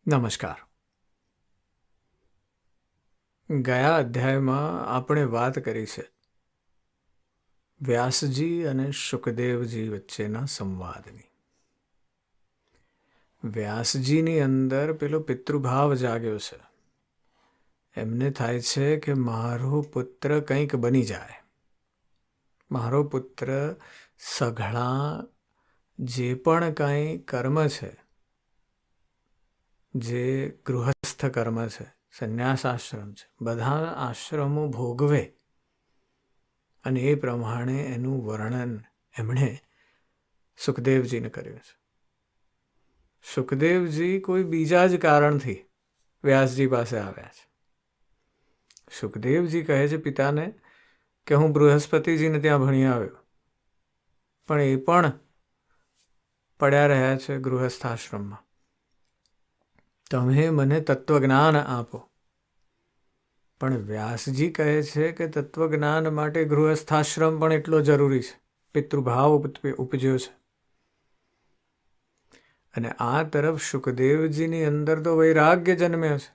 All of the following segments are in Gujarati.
નમસ્કાર. ગયા અધ્યાયમાં આપણે વાત કરી છે વ્યાસજી અને શુકદેવજી વચ્ચેના સંવાદની. વ્યાસજીની અંદર પેલો પિતૃભાવ જાગ્યો છે. એમને થાય છે કે મારો પુત્ર કંઈક બની જાય, મારો પુત્ર સઘળા જે પણ કાંઈ કર્મ છે, જે ગૃહસ્થ કર્મ છે, સંન્યાસ આશ્રમ છે, બધા આશ્રમો ભોગવે અને એ પ્રમાણે એનું વર્ણન એમણે સુખદેવજીને કર્યું છે. સુખદેવજી કોઈ બીજા જ કારણથી વ્યાસજી પાસે આવ્યા છે. સુખદેવજી કહે છે પિતાને કે હું બૃહસ્પતિજીને ત્યાં ભણી આવ્યો, પણ એ પણ પડ્યા રહ્યા છે ગૃહસ્થાશ્રમમાં. તમે મને તત્વજ્ઞાન આપો. પણ વ્યાસજી કહે છે કે તત્વજ્ઞાન માટે ગૃહસ્થાશ્રમ પણ એટલો જરૂરી છે. પિતૃભાવ ઉપજ્યો છે. અને આ તરફ શુકદેવજીની અંદર તો વૈરાગ્ય જન્મ્યો છે.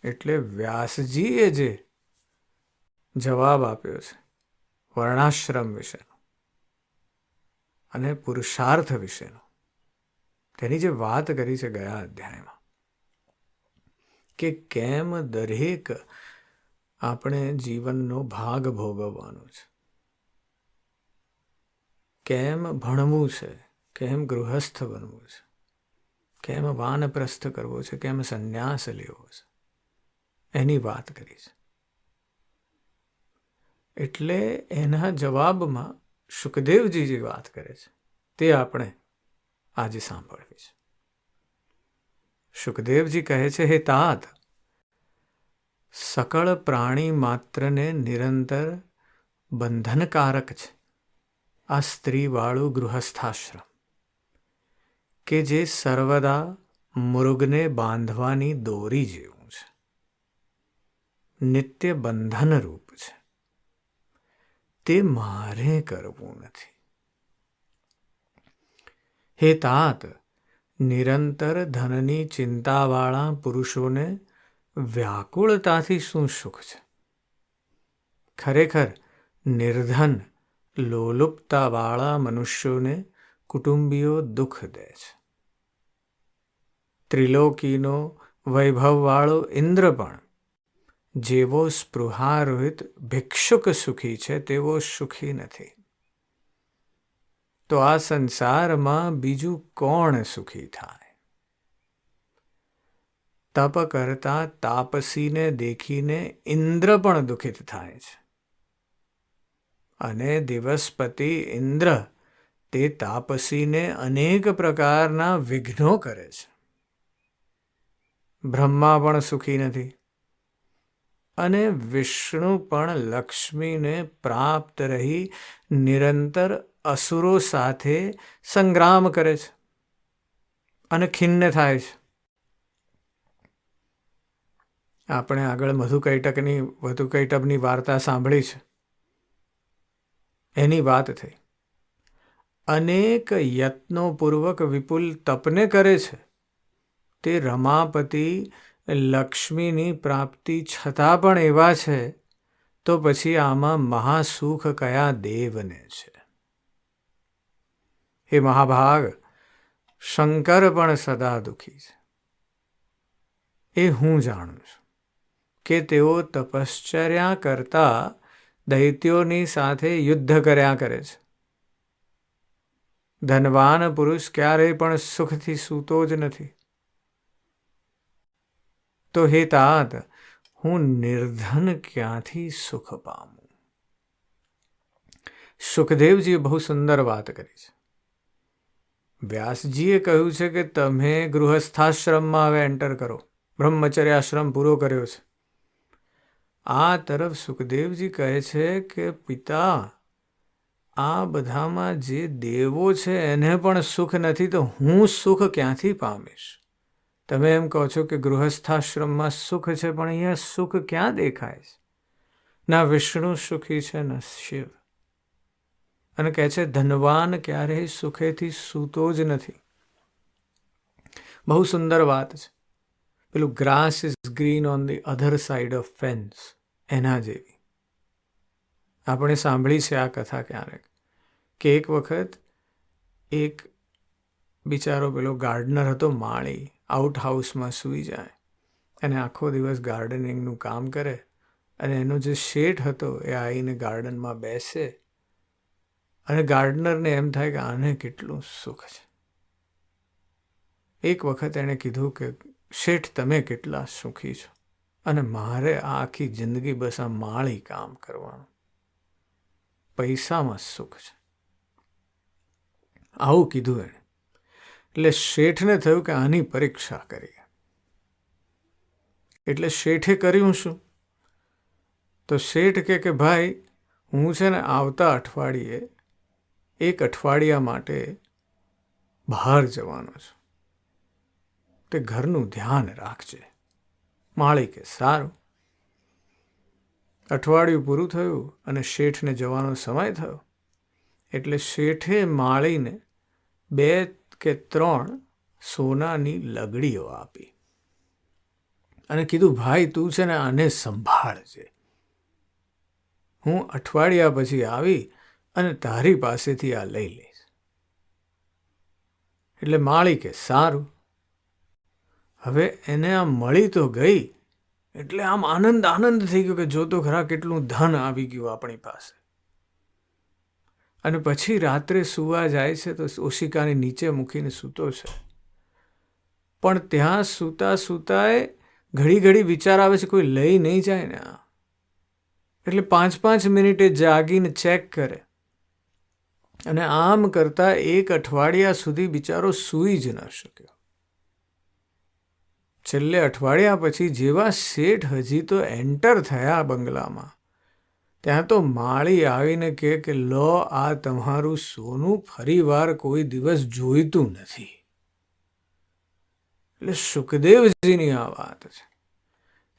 એટલે વ્યાસજીએ જે જવાબ આપ્યો છે વર્ણાશ્રમ વિશેનો અને પુરુષાર્થ વિશેનો, તેની જે વાત કરી છે ગયા અધ્યાયમાં, કે કેમ દરેક આપણે જીવનનો ભાગ ભોગવવાનો છે, કેમ ભણવું છે, કેમ ગૃહસ્થ બનવું છે, કેમ વાનપ્રસ્થ કરવો છે, કેમ સંન્યાસ લેવો છે, એની વાત કરી છે. એટલે એના જવાબમાં શુકદેવજી જે વાત કરે છે તે આપણે આજે સાંભળવી છે. શુકદેવજી કહે છે, હે તાત, સકળ પ્રાણી માત્રને નિરંતર બંધનકારક છે આ સ્ત્રીવાળું ગૃહસ્થાશ્રમ, કે જે સર્વદા મૃગને બાંધવાની દોરી જેવું છે, નિત્ય બંધનરૂપ છે. તે મારે કરવું નથી. હે તાત, નિરંતર ધનની ચિંતાવાળા પુરુષોને વ્યાકુળતાથી શું સુખ છે? ખરેખર નિર્ધન લોલુપતાવાળા મનુષ્યોને કુટુંબીઓ દુઃખ દે છે. ત્રિલોકીનો વૈભવવાળો ઇન્દ્ર પણ જેવો સ્પૃહારહિત ભિક્ષુક સુખી છે તેવો સુખી નથી. તો આ સંસારમાં બીજું કોણ સુખી થાય? તપ કરતા તાપસીને દેખીને ઇન્દ્ર પણ દુઃખિત થાય છે. અને દિવસપતિ ઇન્દ્ર તે તાપસીને અનેક પ્રકારના વિઘ્નો કરે છે. બ્રહ્મા પણ સુખી નથી. અને વિષ્ણુ પણ લક્ષ્મીને પ્રાપ્ત રહી નિરંતર અસુરો સાથે સંગ્રામ કરે છે અને ખિન્ન થાય છે. આપણે આગળ મધુકૈટભની વાર્તા સાંભળી છે. એની વાત થઈ. અનેક યત્નોપૂર્વક વિપુલ તપને કરે છે. તે રમાપતિ લક્ષ્મીની પ્રાપ્તિ છતાં પણ એવા છે, તો પછી આમાં મહાસુખ કયા દેવને છે? હે મહાભાગ, શંકર પણ સદા દુઃખી છે. એ હું જાણું છું કે તેઓ તપશ્ચર્યા કરતા દૈત્યોની સાથે યુદ્ધ કર્યા કરે છે. ધનવાન પુરુષ ક્યારેય પણ સુખથી સૂતો જ નથી. તો હે તાત, હું નિર્ધન ક્યાંથી સુખ પામું? સુખદેવજીએ બહુ સુંદર વાત કરી છે. વ્યાસજીએ કહ્યું છે કે તમે ગૃહસ્થાશ્રમમાં હવે એન્ટર કરો, બ્રહ્મચર્યાશ્રમ પૂરો કર્યો છે. આ તરફ સુખદેવજી કહે છે કે પિતા, આ બધામાં જે દેવો છે એને પણ સુખ નથી, તો હું સુખ ક્યાંથી પામીશ? તમે એમ કહો છો કે ગૃહસ્થાશ્રમમાં સુખ છે, પણ અહીંયા સુખ ક્યાં દેખાય છે? ના વિષ્ણુ સુખી છે, ન શિવ. અને કહે છે ધનવાન ક્યારેય સુખેથી સૂતો જ નથી. બહુ સુંદર વાત છે. પેલું grass is green on the other side of fans, એના જેવી. આપણે સાંભળી છે આ કથા ક્યારેક, કે એક વખત એક બિચારો પેલો ગાર્ડનર હતો, માળી, આઉટ હાઉસમાં સૂઈ જાય અને આખો દિવસ ગાર્ડનિંગનું કામ કરે, અને એનો જે શેઠ હતો એ આવીને ગાર્ડનમાં બેસે અને ગાર્ડનરને એમ થાય કે આને કેટલું સુખ છે. એક વખત એણે કીધું કે શેઠ તમે કેટલા સુખી છો, અને મારે આ આખી જિંદગી બસ આ માળી કામ કરવાનું, પૈસામાં સુખ છે. આવું કીધું એણે. એટલે શેઠને થયું કે આની પરીક્ષા કરીએ. એટલે શેઠે કર્યું શું? તો શેઠ કે ભાઈ હું છે ને આવતા અઠવાડિયે 1 અઠવાડિયા માટે બહાર જવાનો છું, તે ઘરનું ધ્યાન રાખજે. માળી કે સારું. અઠવાડિયું પૂરું થયું અને શેઠને જવાનો સમય થયો. એટલે શેઠે માળીને 2 કે 3 સોનાની લગડીઓ આપી અને કીધું ભાઈ તું છે ને આને સંભાળજે, હું અઠવાડિયા પછી આવી અને તારી પાસેથી આ લઈ લઈશ. એટલે માળી કે સારું. હવે એને આ મળી તો ગઈ, એટલે આમ આનંદ થઈ ગયો કે જોતો ખરા કેટલું ધન આવી ગયું આપણી પાસે. અને પછી રાત્રે સૂવા જાય છે તો ઓશિકાની નીચે મૂકીને સૂતો છે. પણ ત્યાં સૂતા સૂતાએ ઘડી વિચાર આવે છે કોઈ લઈ નહીં જાય ને આ. એટલે 5 મિનિટે જાગીને ચેક કરે, અને આમ કરતા 1 અઠવાડિયા સુધી બિચારો સૂઈ જ ન શક્યો. છેલ્લે અઠવાડિયા પછી જેવા શેઠ હજી તો એન્ટર થયા બંગલામાં, ત્યાં તો માળી આવીને કે લો આ તમારું સોનું ફરીવાર કોઈ દિવસ જોઈતું નથી. એટલે સુખદેવજીની આ વાત છે.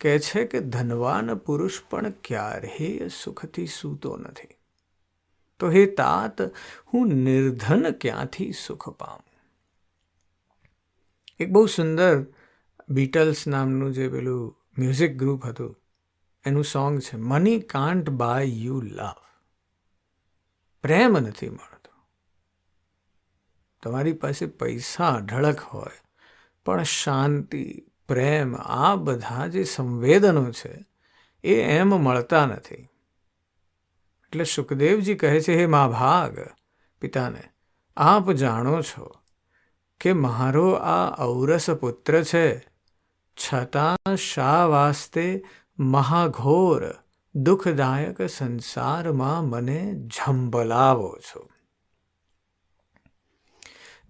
કહે છે કે ધનવાન પુરુષ પણ ક્યારેય સુખથી સૂતો નથી, તો હે તાત હું નિર્ધન ક્યાંથી સુખ પામું. એક બહુ સુંદર બીટલ્સ નામનું જે પેલું મ્યુઝિક ગ્રુપ હતું, એનું સોંગ છે money can't buy you love. પ્રેમ નથી મળતો. તમારી પાસે પૈસા અઢળક હોય પણ શાંતિ, પ્રેમ, આ બધા જે સંવેદનો છે એ એમ મળતા નથી. એટલે સુખદેવજી કહે છે હે મહાભાગ પિતાને, આપ જાણો છો કે મારો આ ઔરસ પુત્ર છે, છતાં શા વાસ્તે મહાઘોર દુઃખદાયક સંસારમાં મને ઝંપલાવો છો.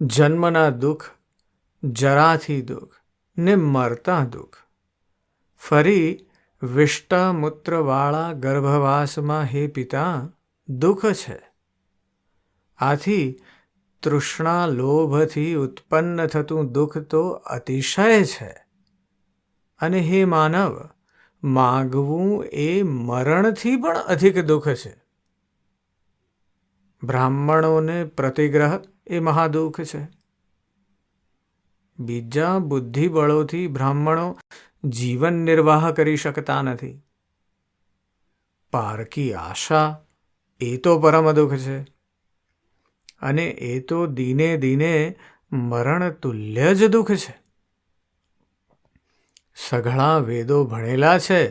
જન્મના દુઃખ, જરાથી દુઃખ ને મરતા દુઃખ, ફરી વિષ્ટા મૂત્રવાળા ગર્ભવાસમાં હે પિતા દુઃખ છે. આથી તૃષ્ણા લોભથી ઉત્પન્ન થતું દુઃખ તો અતિશય છે, અને હે માનવ માગવું એ મરણથી પણ અધિક દુઃખ છે. બ્રાહ્મણોને પ્રતિગ્રહ એ મહાદુઃખ છે. બીજા બુદ્ધિબળોથી બ્રાહ્મણો જીવન નિર્વાહ કરી શકતા નથી. પારકી આશા એ તો પરમ દુઃખ છે, અને એ તો દિને દિને મરણ તુલ્ય જ દુઃખ છે. સઘળા વેદો ભણેલા છે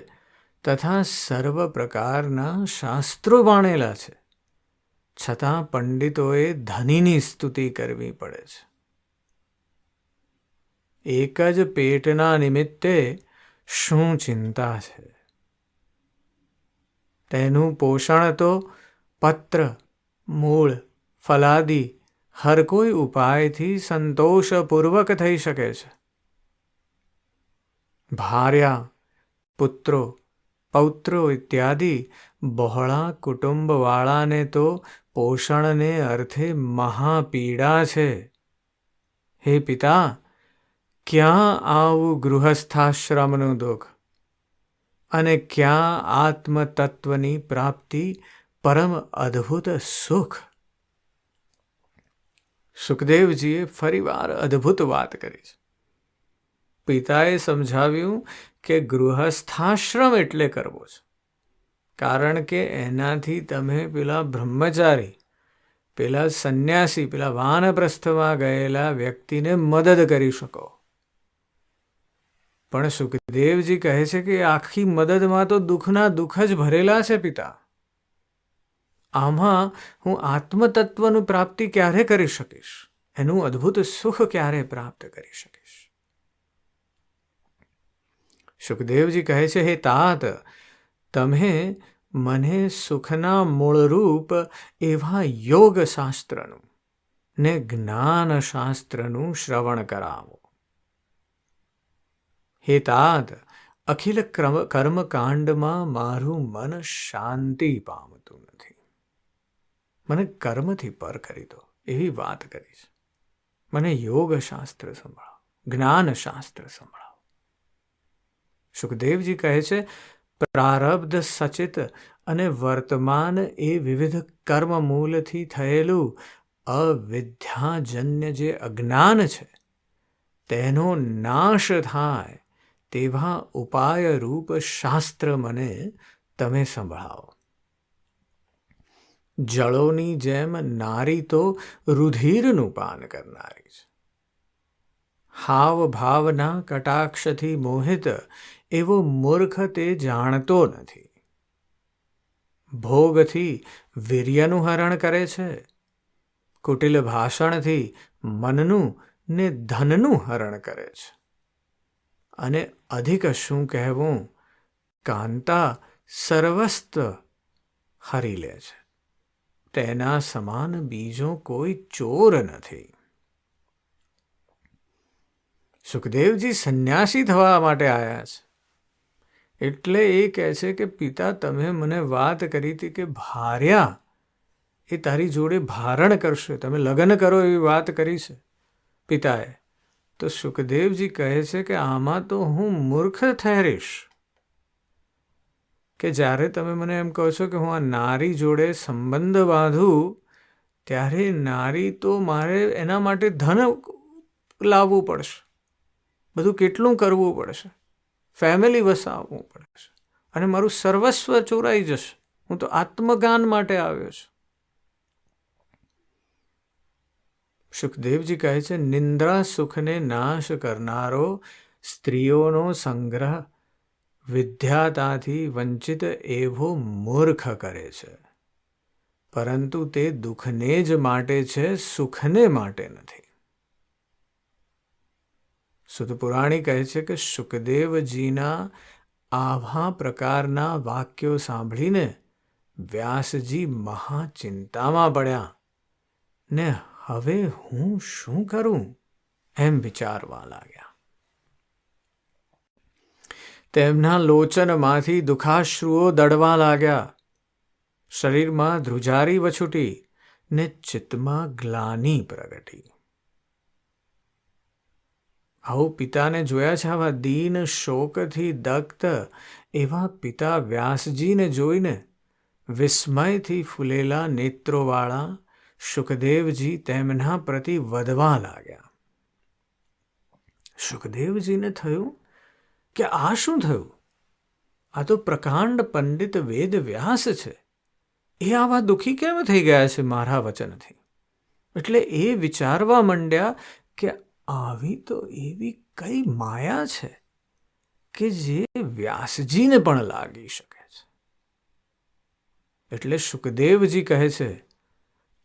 તથા સર્વ પ્રકારના શાસ્ત્રો ભણેલા છે, છતાં પંડિતોએ ધનીની સ્તુતિ કરવી પડે છે. એક જ પેટના નિમિત્તે શું ચિંતા છે? તેનું પોષણ તો પત્ર, મૂળ, ફલાદિ હર કોઈ ઉપાયથી સંતોષપૂર્વક થઈ શકે છે. ભાર્યા, પુત્રો, પૌત્રો ઇત્યાદિ બહોળા કુટુંબવાળાને તો પોષણને અર્થે મહાપીડા છે. હે પિતા, ક્યાં આવું ગૃહસ્થાશ્રમનું દુઃખ, અને ક્યાં આત્મતત્વની પ્રાપ્તિ પરમ અદ્ભુત સુખ. સુખદેવજીએ ફરીવાર અદ્ભુત વાત કરી છે. પિતાએ સમજાવ્યું કે ગૃહસ્થાશ્રમ એટલે કરવો છે, કારણ કે એનાથી તમે પેલા બ્રહ્મચારી, પેલા સંન્યાસી, પેલા વાનપ્રસ્થમાં ગયેલા વ્યક્તિને મદદ કરી શકો. પણ સુખદેવજી કહે છે કે આખી મદદમાં તો દુઃખના દુઃખ જ ભરેલા છે પિતા. આમાં હું આત્મતત્વનું પ્રાપ્તિ ક્યારે કરી શકીશ? એનું અદ્ભુત સુખ ક્યારે પ્રાપ્ત કરી શકીશ? સુખદેવજી કહે છે, હે તાત, તમે મને સુખના મૂળરૂપ એવા યોગશાસ્ત્રનું ને જ્ઞાનશાસ્ત્રનું શ્રવણ કરાવો. હે તાત, અખિલ કર્મકાંડમાં મારું મન શાંતિ પામતું નથી. મને કર્મથી પર કરી દો એવી વાત કરીશ. મને યોગશાસ્ત્ર સંભળાવો, જ્ઞાનશાસ્ત્ર સંભળાવો. સુખદેવજી કહે છે, પ્રારબ્ધ સચિત અને વર્તમાન એ વિવિધ કર્મમૂલથી થયેલું અવિદ્યાજન્ય જે અજ્ઞાન છે તેનો નાશ થાય તેવા ઉપાય રૂપ શાસ્ત્ર મને તમે સંભળાવો. જળોની જેમ નારી તો રુધિરનું પાન કરનારી છે. હાવ ભાવના કટાક્ષથી મોહિત એવો મૂર્ખ તે જાણતો નથી. ભોગથી વીર્યનું હરણ કરે છે, કુટિલ ભાષણથી મનનું ને ધનનું હરણ કરે છે, અને અધિક શું કહેવું, કાંતા સર્વસ્વ હરી લે છે. તેના સમાન બીજો કોઈ ચોર નથી. સુખદેવજી સંન્યાસી થવા માટે આવ્યા છે. એટલે એ કહે છે કે પિતા, તમે મને વાત કરી હતી કે ભાર્યા એ તારી જોડે ભારણ કરશે, તમે લગ્ન કરો એવી વાત કરી છે પિતાએ. તો સુખદેવજી કહે છે કે આમાં તો હું મૂર્ખ ઠહેરીશ કે જ્યારે તમે મને એમ કહો છો કે હું આ નારી જોડે સંબંધ બાંધું, ત્યારે નારી તો મારે એના માટે ધન લાવવું પડશે, બધું કેટલું કરવું પડશે, ફેમિલી વસાવવું પડશે, અને મારું સર્વસ્વ ચોરાઈ જશે. હું તો આત્મજ્ઞાન માટે આવ્યો છું. સુખદેવજી કહે છે, નિંદ્રા સુખને નાશ કરનારો સ્ત્રીઓનો સંગ્રહ વિદ્યાતાથી વંચિત એવો મૂર્ખ કરે છે, પરંતુ તે દુઃખને જ માટે છે, સુખને માટે નથી. સુત પુરાણી કહે છે કે સુખદેવજીના આવા પ્રકારના વાક્યો સાંભળીને વ્યાસજી મહાચિંતામાં પડ્યા ને હવે હું શું કરું એમ વિચારવા લાગ્યા. તેમના લોચનમાંથી દુઃખાશ્રુઓ દળવા લાગ્યા, શરીરમાં ધ્રુજારી વછૂટી ને ચિત્તમાં ગ્લાની પ્રગટી. આવું પિતાને જોયા છે, આવા દીન શોકથી દગ્ધ એવા પિતા વ્યાસજીને જોઈને વિસ્મયથી ફૂલેલા નેત્રોવાળા સુખદેવજી તેમના પ્રતિ વધવા લાગ્યા. સુખદેવજીને થયું કે આ શું થયું? આ તો પ્રકાંડ પંડિત વેદ વ્યાસ છે, એ આવા દુઃખી કેમ થઈ ગયા છે મારા વચનથી? એટલે એ વિચારવા માંડ્યા કે આવી તો એવી કઈ માયા છે કે જે વ્યાસજીને પણ લાગી શકે છે. એટલે સુખદેવજી કહે છે,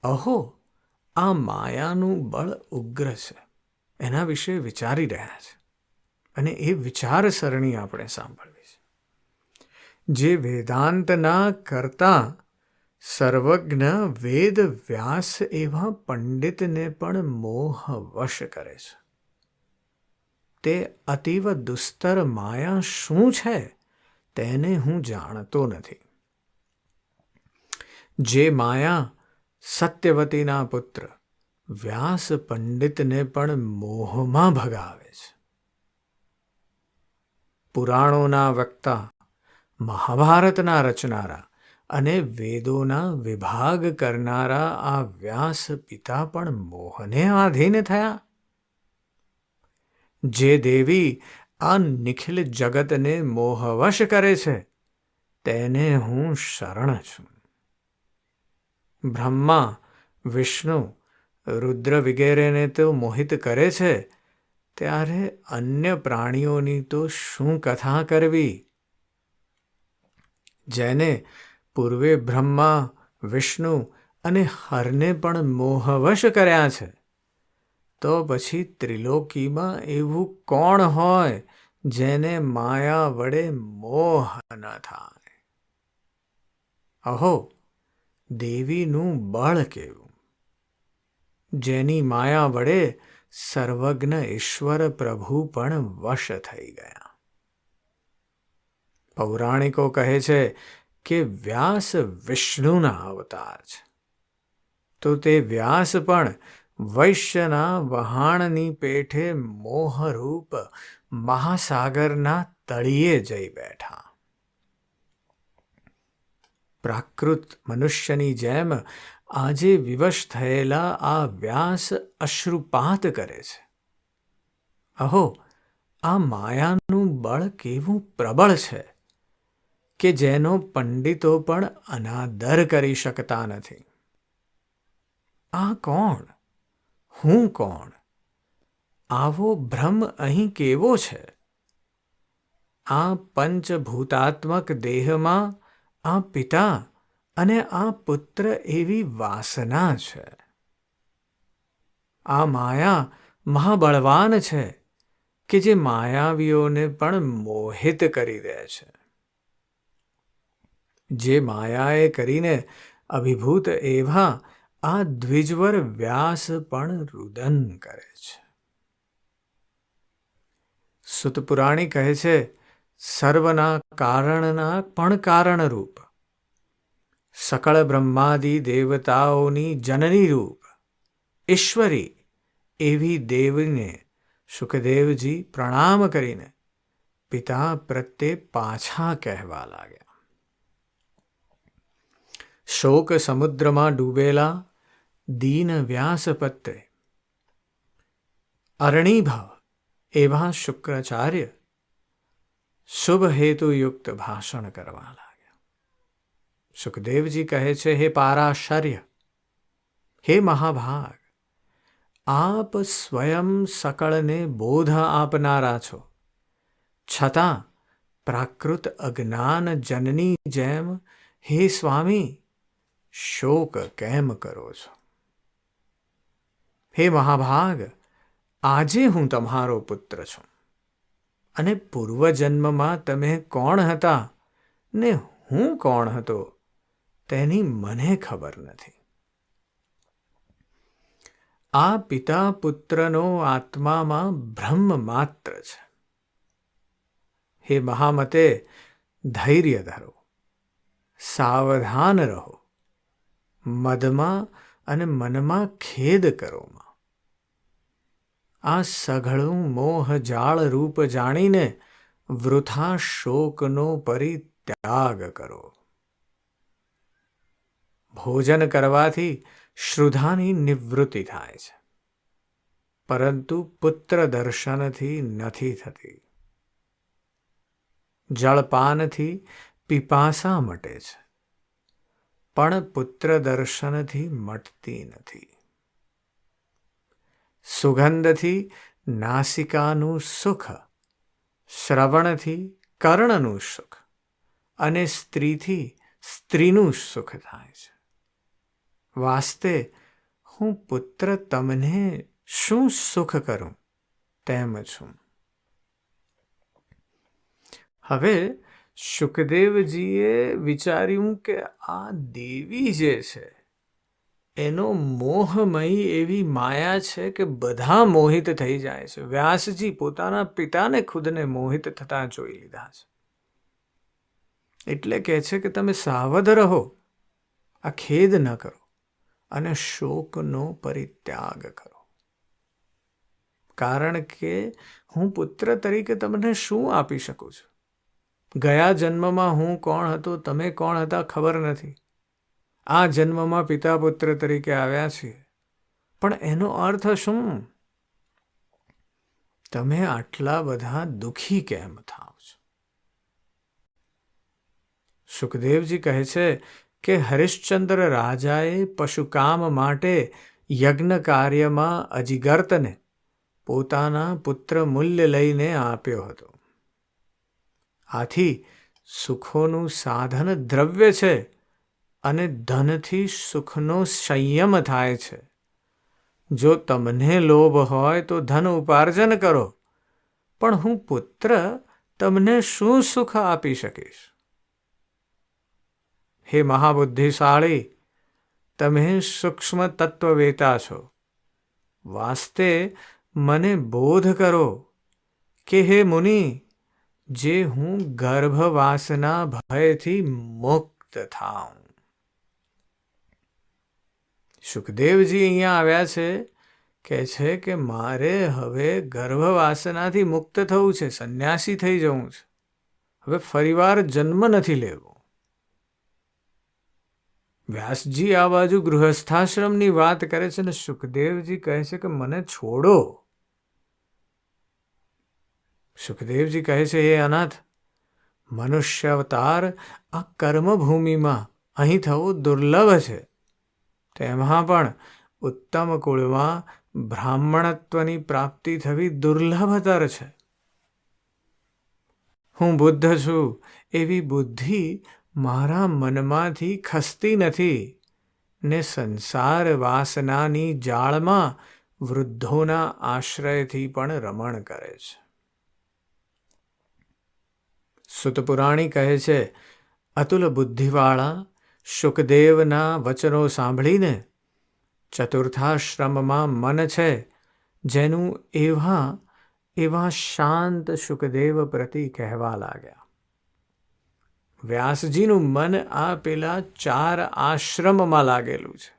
અહો, આ માયાનું બળ ઉગ્ર છે, એના વિશે વિચારી રહ્યા છે, અને એ વિચારસરણી આપણે સાંભળવી છે. જે વેદાંતના કરતા સર્વજ્ઞ વેદ વ્યાસ એવા પંડિતને પણ મોહવશ કરે છે. તે અતીવ દુસ્તર માયા શું છે તેને હું જાણતો નથી. જે માયા સત્યવતીના પુત્ર વ્યાસ પંડિતને પણ મોહમાં ભગાવે છે. પુરાણોના વક્તા, મહાભારતના રચનારા અને વેદોના વિભાગ કરનારા આ વ્યાસ પિતા પણ મોહને આધીન થયા. જે દેવી આ નિખિલ જગતને મોહવશ કરે છે તેને હું શરણ છું. બ્રહ્મા, વિષ્ણુ, રુદ્ર વગેરેને તો મોહિત કરે છે, ત્યારે અન્ય પ્રાણીઓની તો શું કથા કરવી? જેને પૂર્વે બ્રહ્મા, વિષ્ણુ અને હરને પણ મોહવશ કર્યા છે, તો પછી ત્રિલોકીમાં એવું કોણ હોય જેને માયા વડે મોહ ન થાય? અહો, દેવીનું બળ કેવું! જેની માયા વડે સર્વજ્ઞ ઈશ્વર પ્રભુ પણ વશ થઈ ગયા. પૌરાણિકો કહે છે કે વ્યાસ વિષ્ણુના અવતાર છે, તો તે વ્યાસ પણ વૈશ્યના વહાણની પેઠે મોહરૂપ મહાસાગરના તળિયે જઈ બેઠા. પ્રાકૃત મનુષ્યની જેમ આજે વિવશ થયેલા આ વ્યાસ અશ્રુપાત કરે છે. અહો, આ માયાનું બળ કેવું પ્રબળ છે કે જેનો પંડિતો પણ અનાદર કરી શકતા નથી. આ કોણ? હું કોણ? આવો ભ્રમ અહીં કેવો છે? આ પંચભૂતાત્મક દેહમાં આ પિતા અને આ પુત્ર એવી વાસના છે. આ માયા મહાબળવાન છે કે જે માયાવીઓને પણ મોહિત કરી દે છે. જે માયાએ કરીને અભિભૂત એવા આ દ્વિજવર વ્યાસ પણ રુદન કરે છે. સુતપુરાણી કહે છે, સર્વના કારણના પણ કારણરૂપ, સકળ બ્રહ્માદિ દેવતાઓની જનની રૂપ ઈશ્વરી એવી દેવીને સુખદેવજી પ્રણામ કરીને પિતા પ્રત્યે પાછા કહેવા લાગ્યા. શોક સમુદ્રમાં ડૂબેલા દીન વ્યાસપત્રે અરણીભાવ એવા શુક્રાચાર્ય શુભ હેતુયુક્ત ભાષણ કરવા લાગ્યા. સુખદેવજી કહે છે, હે પારાશર્ય, હે મહાભાગ, આપ સ્વયં સકળને બોધ આપનારા છો, છતાં પ્રાકૃત અજ્ઞાન જનની જેમ હે સ્વામી શોક કેમ કરો છો? હે મહાભાગ, આજે હું તમારો પુત્ર છું અને પૂર્વજન્મમાં તમે કોણ હતા ને હું કોણ હતો તેની મને ખબર નથી. આ પિતા પુત્રનો આત્મામાં બ્રહ્મ માત્ર છે. હે મહામતે, ધૈર્ય ધરો, સાવધાન રહો, મદમાં અને મનમાં ખેદ કરોમાં. આ સઘળું મોહ જાળ રૂપ જાણીને વૃથા શોકનો પરિત્યાગ કરો. ભોજન કરવાથી શ્રુધાની નિવૃત્તિ થાય છે, પરંતુ પુત્ર દર્શનથી નથી થતી. જળપાનથી પિપાસા મટે છે, પણ પુત્ર દર્શનથી મટતી નથી. સુગંધથી નાસિકાનું સુખ, શ્રવણથી કર્ણનું સુખ અને સ્ત્રીથી સ્ત્રીનું સુખ થાય છે. વાસ્તે હું પુત્ર તમને શું સુખ કરું તેમ છું. હવે શુકદેવજીએ વિચાર્યું કે આ દેવી જે છે એનો મોહમયી એવી માયા છે કે બધા મોહિત થઈ જાય છે. વ્યાસજી પોતાના પિતાને ખુદને મોહિત થતા જોઈ લીધા છે. એટલે કહે છે કે તમે સાવધ રહો, આ ખેદ ન કરો અને શોકનો પરિત્યાગ કરો. કારણ કે હું પુત્ર તરીકે તમને શું આપી શકું છું? ગયા જન્મમાં હું કોણ હતો, તમે કોણ હતા ખબર નથી. આ જન્મમાં પિતા પુત્ર તરીકે આવ્યા છીએ, પણ એનો અર્થ શું? તમે આટલા બધા દુઃખી કેમ થાવ છો? સુખદેવજી કહે છે કે હરિશ્ચંદ્ર રાજાએ પશુકામ માટે યજ્ઞ કાર્યમાં અજિગર્તને પોતાના પુત્ર મૂલ્ય લઈને આપ્યો હતો. આથી સુખોનું સાધન દ્રવ્ય છે અને ધનથી સુખનો સંયમ થાય છે. જો તમને લોભ હોય તો ધન ઉપાર્જન કરો, પણ હું પુત્ર તમને શું સુખ આપી શકીશ? હે મહાબુદ્ધિશાળી, તમે સૂક્ષ્મ તત્વવેતા છો. વાસ્તે મને બોધ કરો કે હે મુનિ, જે હું ગર્ભવાસના ભયથી મુક્ત થાઉં. સુખદેવજી અહીંયા આવ્યા છે, કહે છે કે મારે હવે ગર્ભવાસનાથી મુક્ત થવું છે, સંન્યાસી થઈ જવું છે. હવે ફરીવાર જન્મ નથી લેવો. વ્યાસજી આ બાજુ ગૃહસ્થાશ્રમની વાત કરે છે ને સુખદેવજી કહે છે કે મને છોડો. સુખદેવજી કહે છે, હે અનાથ, મનુષ્ય અવતાર આ કર્મભૂમિમાં અહીં થવું દુર્લભ છે. તેમાં પણ ઉત્તમ કુળમાં બ્રાહ્મણત્વની પ્રાપ્તિ થવી દુર્લભતર છે. હું બુદ્ધ છું એવી બુદ્ધિ મારા મનમાંથી ખસતી નથી ને સંસાર વાસનાની જાળમાં વૃદ્ધોના આશ્રયથી પણ રમણ કરે છે. સુતપુરાણી કહે છે, અતુલ બુદ્ધિવાળા શુકદેવના વચનો સાંભળીને ચતુર્થાશ્રમમાં મન છે જેનું એવા શાંત શુકદેવ પ્રતિ કહેવા લાગ્યા. વ્યાસજીનું મન આ પેલા 4 આશ્રમમાં લાગેલું છે.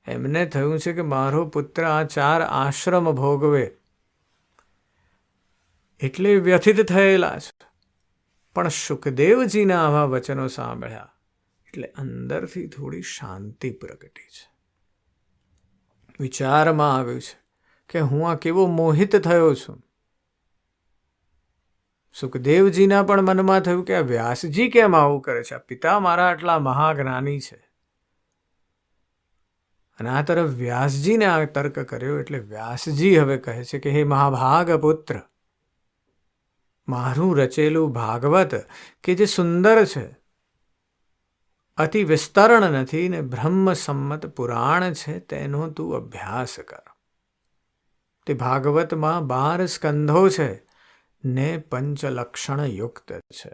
એમને થયું છે કે મારો પુત્ર આ 4 આશ્રમ ભોગવે એટલે વ્યથિત થયેલા છે. પણ શુકદેવજીના આવા વચનો સાંભળ્યા એટલે અંદરથી થોડી શાંતિ પ્રગટી છે. વિચારમાં આવ્યું છે કે હું આ કેવો મોહિત થયો છું. સુખદેવજીના પણ મનમાં થયું કે આ વ્યાસજી કેમ આવું કરે છે? આ પિતા મારા આટલા મહાજ્ઞાની છે. અને આ તરફ વ્યાસજીને આ તર્ક કર્યો એટલે વ્યાસજી હવે કહે છે કે હે મહાભાગ પુત્ર, મારું રચેલું ભાગવત કે જે સુંદર છે, અતિ વિસ્તરણ નથી ને બ્રહ્મસંમત પુરાણ છે, તેનો તું અભ્યાસ કર. તે ભાગવતમાં 12 સ્કંધો છે ને પંચલક્ષણ યુક્ત છે.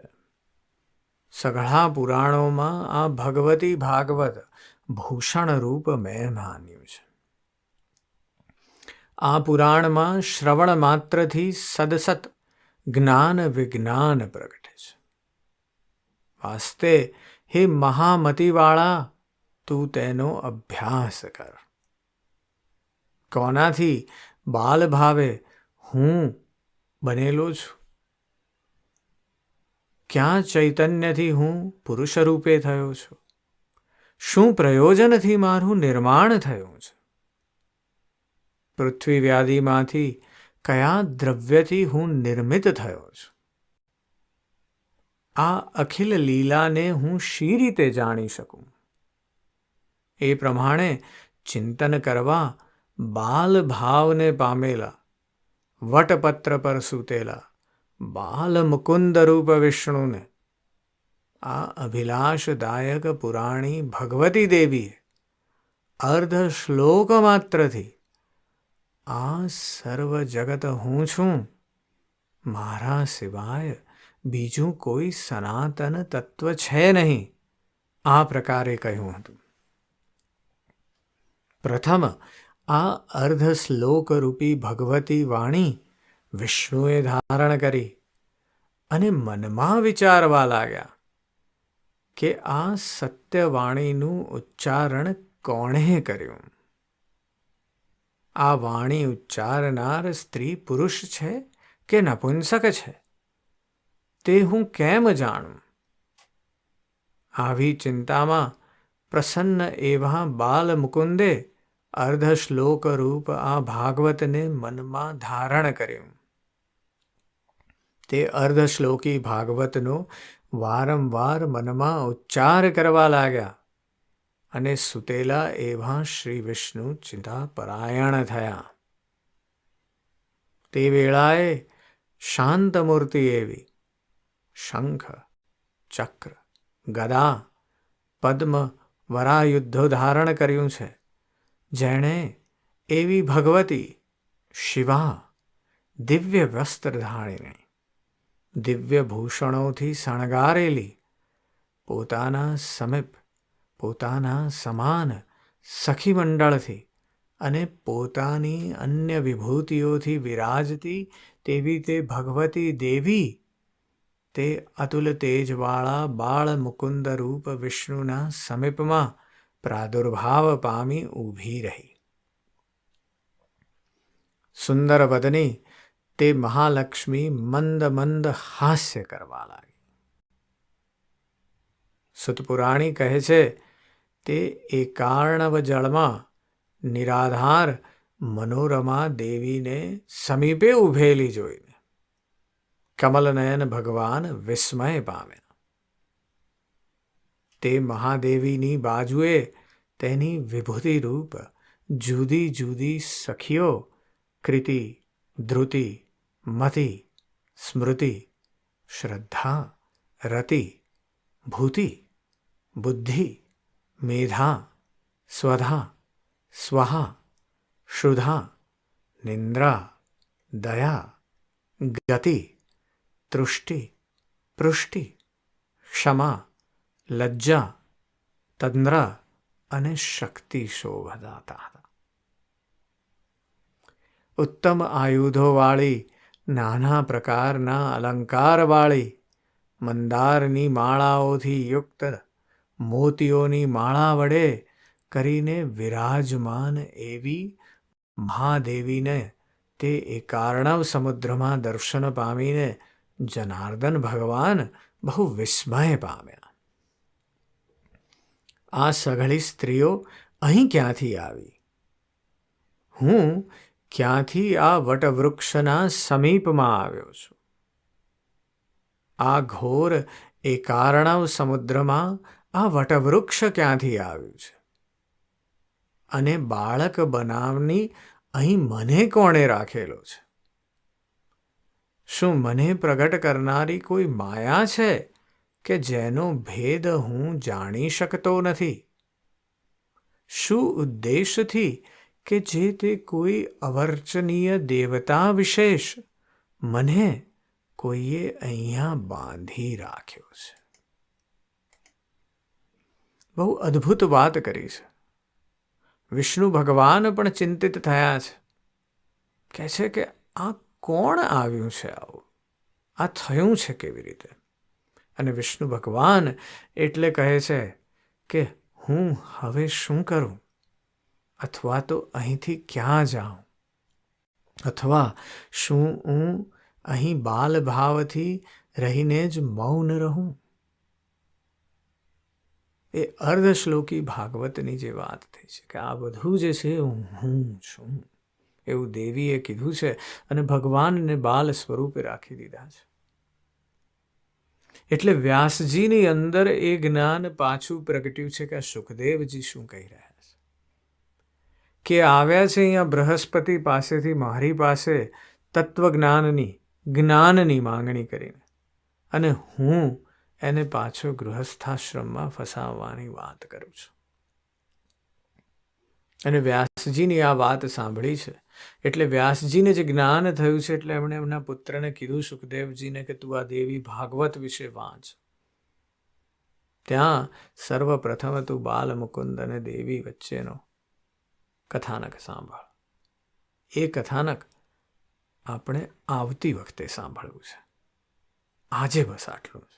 સઘળા પુરાણોમાં આ ભગવતી ભાગવત ભૂષણ રૂપ મેં માન્યું છે. આ પુરાણમાં શ્રવણ માત્રથી સદસત જ્ઞાન વિજ્ઞાન પ્રગટે છે. વાસ્તે હે મહામતીવાળા, તું તેનો અભ્યાસ કર. કોનાથી બાલ ભાવે હું બનેલો છું? ક્યાં ચૈતન્યથી હું પુરુષ રૂપે થયો છું? શું પ્રયોજનથી મારું નિર્માણ થયું છે? પૃથ્વી વ્યાધિમાંથી કયા દ્રવ્યથી હું નિર્મિત થયો છું? આ અખિલ લીલાને હું શી રીતે જાણી શકું? એ પ્રમાણે ચિંતન કરવા બાલ ભાવને પામેલા, વટપત્ર પર સૂતેલા બાલ મુકુંદ રૂપ વિષ્ણુને આ અભિલાષદાયક પુરાણી ભગવતી દેવીએ અર્ધ શ્લોક માત્રથી આ સર્વ જગત હું છું, મારા સિવાય બીજું કોઈ સનાતન તત્વ છે નહીં, આ પ્રકારે કહ્યું હતું. પ્રથમ આ અર્ધ શ્લોક રૂપી ભગવતી વાણી વિષ્ણુએ ધારણ કરી અને મનમાં વિચારવા લાગ્યા કે આ સત્યવાણીનું ઉચ્ચારણ કોણે કર્યું? આ વાણી ઉચ્ચારનાર સ્ત્રી પુરુષ છે કે નપુંસક છે તે હું કેમ જાણું? આવી ચિંતામાં પ્રસન્ન એવા બાલ મુકુંદે અર્ધ શ્લોક રૂપ આ ભાગવતને મનમાં ધારણ કર્યું. તે અર્ધ શ્લોકી ભાગવતનો વારંવાર મનમાં ઉચ્ચાર કરવા લાગ્યા અને સુતેલા એવા શ્રી વિષ્ણુ ચિંતાપરાયણ થયા. તે વેળાએ શાંતમૂર્તિ એવી શંખ, ચક્ર, ગદા, પદ્મ, વરાયુદ્ધો ધારણ કર્યું છે. જેણે એવી ભગવતી શિવા દિવ્ય વસ્ત્ર ધારીને દિવ્ય ભૂષણોથી શણગારેલી પોતાના સમીપ પોતાના સમાન સખી મંડળથી અને પોતાની અન્ય વિભૂતિઓથી વિરાજતી તેવી તે ભગવતી દેવી તે અતુલ તેજવાળા બાળ મુકુંદ રૂપ વિષ્ણુના સમીપમાં પ્રાદુર્ભાવ પામી ઊભી રહી. સુંદર વદની તે મહાલક્ષ્મી મંદ મંદ હાસ્ય કરવા લાગી. સુતપુરાણી કહે છે તે એકાર્ણવ જળમાં નિરાધાર મનોરમા દેવીને સમીપે ઊભેલી જોઈને કમલનયન ભગવાન વિસ્મય પામ્યા. તે મહાદેવીની બાજુએ તેની વિભૂતિ રૂપ જુદી જુદી સખીઓ કૃતિ, ધૃતિ, મતિ, સ્મૃતિ, શ્રદ્ધા, રતિ, ભૂતિ, બુદ્ધિ, મેધા, સ્વધા, સ્વહા, શુધા, નિંદ્રા, દયા, ગતિ, તૃષ્ટિ, પૃષ્ટિ, ક્ષમા, લજ્જા, તંદ્ર અને શક્તિ શોભદાતા હતા. ઉત્તમ આયુધોવાળી, નાના પ્રકારના અલંકારવાળી, મંદારની માળાઓથી યુક્ત મોતીઓની માળા વડે કરીને વિરાજમાન એવી મહાદેવીને તે એકાર્ણવ સમુદ્રમાં દર્શન પામીને જનાર્દન ભગવાન બહુ વિસ્મય પામ્યા. આ સઘળી સ્ત્રીઓ અહીં ક્યાંથી આવી? હું ક્યાંથી આ વટવૃક્ષના સમીપમાં આવ્યો છું? આ ઘોર એકાર્ણવ સમુદ્રમાં આ વટવૃક્ષ ક્યાંથી આવ્યું છે? અને બાળક બનાવની અહીં મને કોણે રાખેલો છે? શું મને પ્રગટ કરનારી કોઈ માયા છે કે જેનો ભેદ હું જાણી શકતો નથી? શું ઉદ્દેશથી કે જે તે કોઈ અવર્ચનીય દેવતા વિશેષ મને કોઈએ અહીંયા બાંધી રાખ્યો છે? બહુ અદ્ભુત વાત કરી છે. વિષ્ણુ ભગવાન પણ ચિંતિત થયા છે. કહે છે કે આ કોણ આવ્યું છે? આવું આ થયું છે કેવી રીતે? અને વિષ્ણુ ભગવાન એટલે કહે છે કે હું હવે શું કરું? અથવા તો અહીંથી ક્યાં જાઉં? અથવા શું હું અહીં બાલ ભાવથી રહીને જ મૌન રહું? એ અર્ધશ્લોકી ભાગવતની જે વાત થઈ છે કે આ બધું જે છે હું છું એવું દેવીએ કીધું છે અને ભગવાનને બાલ સ્વરૂપે રાખી દીધા છે. એટલે વ્યાસજીની અંદર એ જ્ઞાન પાછું પ્રગટ્યું છે કે આ સુખદેવજી શું કહી રહ્યા છે કે આવ્યા છે અહીંયા બૃહસ્પતિ પાસેથી મારી પાસે જ્ઞાનની માંગણી કરીને અને હું એને પાછો ગૃહસ્થાશ્રમમાં ફસાવવાની વાત કરું છું. અને વ્યાસજીની આ વાત સાંભળી છે એટલે વ્યાસજીને જે જ્ઞાન થયું છે એટલે એમણે એમના પુત્રને કીધું સુખદેવજીને કે તું આ દેવી ભાગવત વિશે વાંચ. ત્યાં સર્વપ્રથમ તું બાલ મુકુંદ અને દેવી વચ્ચેનો કથાનક સાંભળ. એ કથાનક આપણે આવતી વખતે સાંભળવું છે. આજે બસ આટલું જ.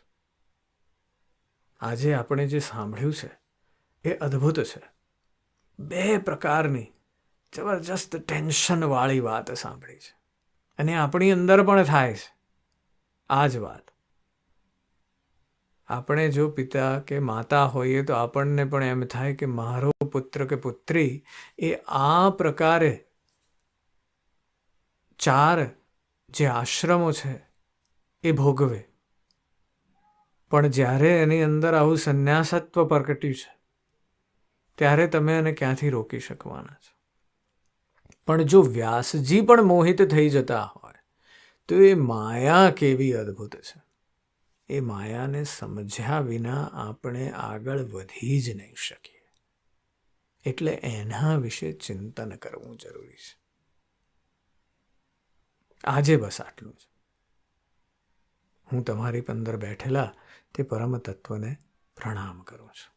આજે આપણે જે સાંભળ્યું છે એ અદ્ભુત છે. બે પ્રકારની જબરજસ્ત ટેન્શનવાળી વાત સાંભળી છે અને આપણી અંદર પણ થાય છે આ જ વાત. આપણે જો પિતા કે માતા હોઈએ તો આપણને પણ એમ થાય કે મારો પુત્ર કે પુત્રી એ આ પ્રકારે 4 જે આશ્રમો છે એ ભોગવે. પણ જ્યારે એની અંદર આવું સંન્યાસત્વ પ્રગટ્યું છે ત્યારે તમે એને ક્યાંથી રોકી શકવાના છો? પણ જો વ્યાસજી પણ મોહિત થઈ જતા હોય તો એ માયા કેવી અદ્ભુત છે. એ માયાને સમજ્યા વિના આપણે આગળ વધી જ નહીં શકીએ. એટલે એના વિશે ચિંતન કરવું જરૂરી છે. આજે બસ આટલું જ. હું તમારી અંદર બેઠેલા તે પરમ તત્વને પ્રણામ કરું છું.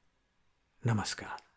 નમસ્કાર.